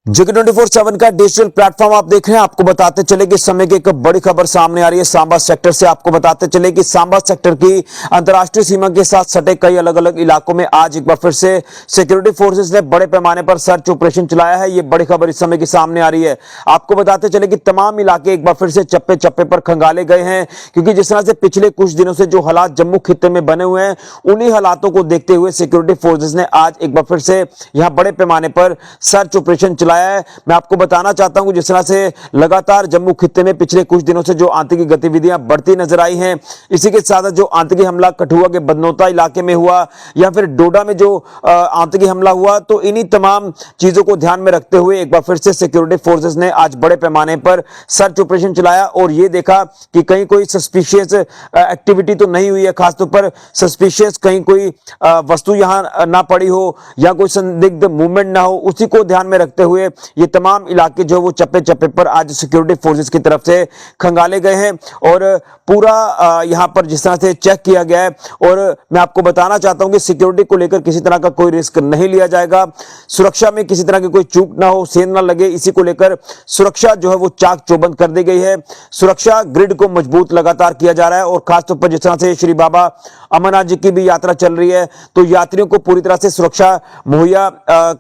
जेके 24/7 का digital platform आप देख रहे हैं। आपको बताते चले कि इस समय की एक बड़ी खबर सामने आ रही है सांबा सेक्टर से। आपको बताते चले कि सांबा सेक्टर की अंतर्राष्ट्रीय सीमा के साथ सटे कई अलग अलग इलाकों में आज एक बार फिर से सिक्योरिटी फोर्सेस ने बड़े पैमाने पर सर्च ऑपरेशन चलाया है। ये बड़ी खबर इस समय की सामने आ रही है। आपको बताते चले कि तमाम इलाके एक बार फिर से चप्पे चप्पे पर खंगाले गए हैं, क्योंकि जिस तरह से पिछले कुछ दिनों से जो हालात जम्मू खित्ते में बने हुए हैं, उन्हीं हालातों को देखते हुए सिक्योरिटी फोर्सेस ने आज एक बार फिर से यहां बड़े पैमाने पर सर्च ऑपरेशन चलाया है। मैं आपको बताना चाहता हूं कि जिस तरह से लगातार जम्मू खित्ते में पिछले कुछ दिनों से जो आतंकी गतिविधियां बढ़ती नजर आई हैं, इसी के साथ जो आतंकी हमला कठुआ के बदनौता इलाके में हुआ या फिर डोडा में जो आतंकी हमला हुआ, तो इन्हीं तमाम चीजों को ध्यान में रखते हुए एक बार फिर से सिक्योरिटी फोर्सेस ने आज बड़े पैमाने पर सर्च ऑपरेशन चलाया और यह देखा कि कहीं कोई सस्पिशियस एक्टिविटी तो नहीं हुई है, खासतौर पर सस्पिशियस कहीं कोई वस्तु यहां ना पड़ी हो या कोई संदिग्ध मूवमेंट ना हो। उसी को ध्यान में रखते हुए ये तमाम इलाके जो वो चप्पे चप्पे पर आज सिक्योरिटी फोर्सेस की तरफ से खंगाले गए हैं और पूरा यहां पर जिस तरह से चेक किया गया है। और मैं आपको बताना चाहता हूं कि सिक्योरिटी को लेकर किसी तरह का कोई रिस्क नहीं लिया जाएगा, सुरक्षा में किसी तरह की कोई चूक ना हो, सेंध ना लगे, इसी को लेकर सुरक्षा जो है वो चाक चौबंद कर दी गई है। सुरक्षा ग्रिड को मजबूत लगातार किया जा रहा है और खासतौर पर जिस तरह से श्री बाबा अमरनाथ जी की भी यात्रा चल रही है, तो यात्रियों को पूरी तरह से सुरक्षा मुहैया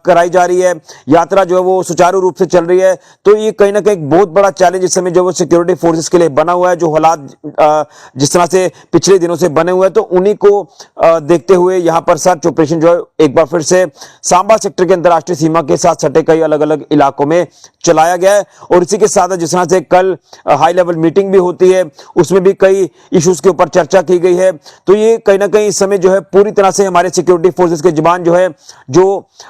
कराई जा रही है। यात्रा जो है वो सुचारू रूप से चल रही है, तो ये कहीं ना कहीं एक बहुत बड़ा चैलेंज इस समय जो वो सिक्योरिटी फोर्सेस के लिए बना हुआ है। जो हालात जिस तरह से पिछले दिनों से बने हुए हैं, तो उन्हीं को देखते हुए यहां पर सर्च ऑपरेशन जो है एक बार फिर से सांबा सेक्टर के अंतर्राष्ट्रीय सीमा के साथ सटे कई अलग अलग इलाकों में चलाया गया है। और इसी के साथ जिस तरह से कल हाई लेवल मीटिंग भी होती है, उसमें भी कई इश्यूज के ऊपर चर्चा की गई है। तो ये कहीं ना कहीं इस समय जो है पूरी तरह से हमारे सिक्योरिटी फोर्सेस के जवान जो है जो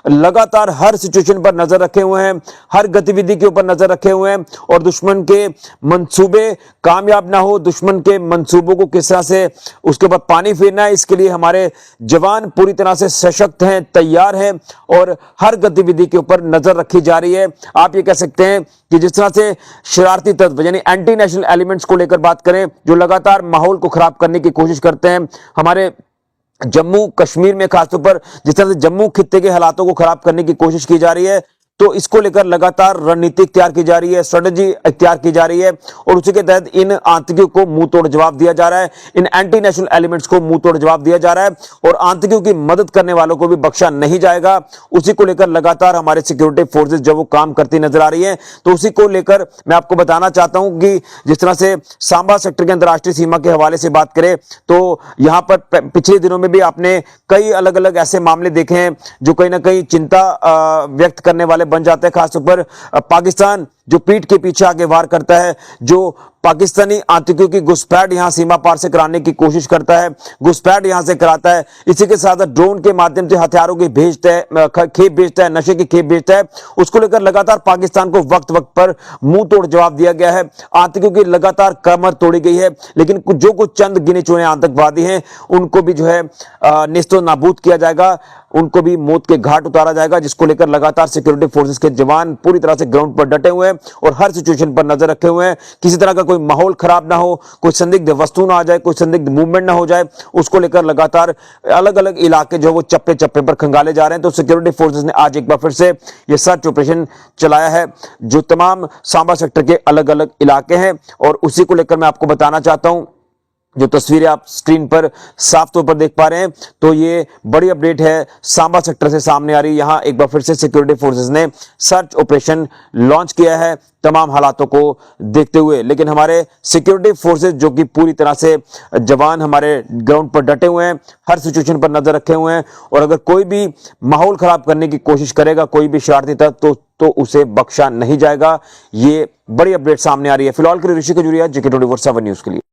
लगातार हर सिचुएशन पर नजर रखे हुए हैं, हर गतिविधि के ऊपर नजर रखे हुए हैं और दुश्मन के मंसूबे कामयाब ना हो, दुश्मन के मंसूबों को किस तरह से उसके ऊपर पानी फेरना है, इसके लिए हमारे जवान पूरी तरह से सशक्त हैं, तैयार हैं और हर गतिविधि के ऊपर नजर रखी जा रही है। आप ये कह सकते हैं कि जिस तरह से शरारती तत्व यानी एंटी नेशनल एलिमेंट्स को लेकर बात करें, जो लगातार माहौल को खराब करने की कोशिश करते हैं, हमारे जम्मू कश्मीर में खासतौर पर जिस तरह से जम्मू खित्ते के हालातों को खराब करने की कोशिश की जा रही है, तो इसको लेकर लगातार रणनीति इख्तियार की जा रही है, स्ट्रेटजी इख्तियार की जा रही है और उसी के तहत इन आतंकियों को मुंह तोड़ जवाब दिया जा रहा है, इन एंटी नेशनल एलिमेंट्स को मुंह तोड़ जवाब दिया जा रहा है और आतंकियों की मदद करने वालों को भी बख्शा नहीं जाएगा। उसी को लेकर लगातार हमारे सिक्योरिटी फोर्सेस जब वो काम करती नजर आ रही है, तो उसी को लेकर मैं आपको बताना चाहता हूं कि जिस तरह से सांबा सेक्टर के अंतर्राष्ट्रीय सीमा के हवाले से बात करें, तो यहां पर पिछले दिनों में भी आपने कई अलग अलग ऐसे मामले देखे हैं जो कहीं ना कहीं चिंता व्यक्त करने वाले बन जाते हैं। खासतौर पर पाकिस्तान जो पीठ के पीछे आगे वार करता है, जो पाकिस्तानी आतंकियों की घुसपैठ यहां सीमा पार से कराने की कोशिश करता है, घुसपैठ यहां से कराता है, इसी के साथ ड्रोन के माध्यम से हथियारों की भेजता है, खेप भेजता है, नशे की खेप भेजता है। उसको लेकर लगातार पाकिस्तान को वक्त वक्त पर मुंह तोड़ जवाब दिया गया है, आतंकियों की लगातार कमर तोड़ी गई है, लेकिन जो कुछ चंद गिने चुने आतंकवादी हैं उनको भी जो है नेस्तो नाबूद किया जाएगा, उनको भी मौत के घाट उतारा जाएगा, जिसको लेकर लगातार सिक्योरिटी फोर्सेस के जवान पूरी तरह से ग्राउंड पर डटे हुए हैं और हर सिचुएशन पर नजर रखे हुए हैं। किसी तरह का कोई माहौल खराब ना हो, कोई संदिग्ध वस्तु ना आ जाए, कोई संदिग्ध मूवमेंट ना हो जाए, उसको लेकर लगातार अलग अलग इलाके जो वो चप्पे चप्पे पर खंगाले जा रहे हैं। तो सिक्योरिटी फोर्सेस ने आज एक बार फिर से ये सर्च ऑपरेशन चलाया है जो तमाम सांबा सेक्टर के अलग अलग इलाके हैं और उसी को लेकर मैं आपको बताना चाहता हूं, जो तस्वीरें आप स्क्रीन पर साफ तौर पर देख पा रहे हैं, तो ये बड़ी अपडेट है सांबा सेक्टर से सामने आ रही है। यहां एक बार फिर से सिक्योरिटी फोर्सेस ने सर्च ऑपरेशन लॉन्च किया है तमाम हालातों को देखते हुए, लेकिन हमारे सिक्योरिटी फोर्सेस जो कि पूरी तरह से जवान हमारे ग्राउंड पर डटे हुए हैं, हर सिचुएशन पर नजर रखे हुए हैं और अगर कोई भी माहौल खराब करने की कोशिश करेगा, कोई भी शरारती तत्व, तो उसे बख्शा नहीं जाएगा। ये बड़ी अपडेट सामने आ रही है। फिलहाल के लिए ऋषि खजूरिया, जेके 24/7 न्यूज के लिए।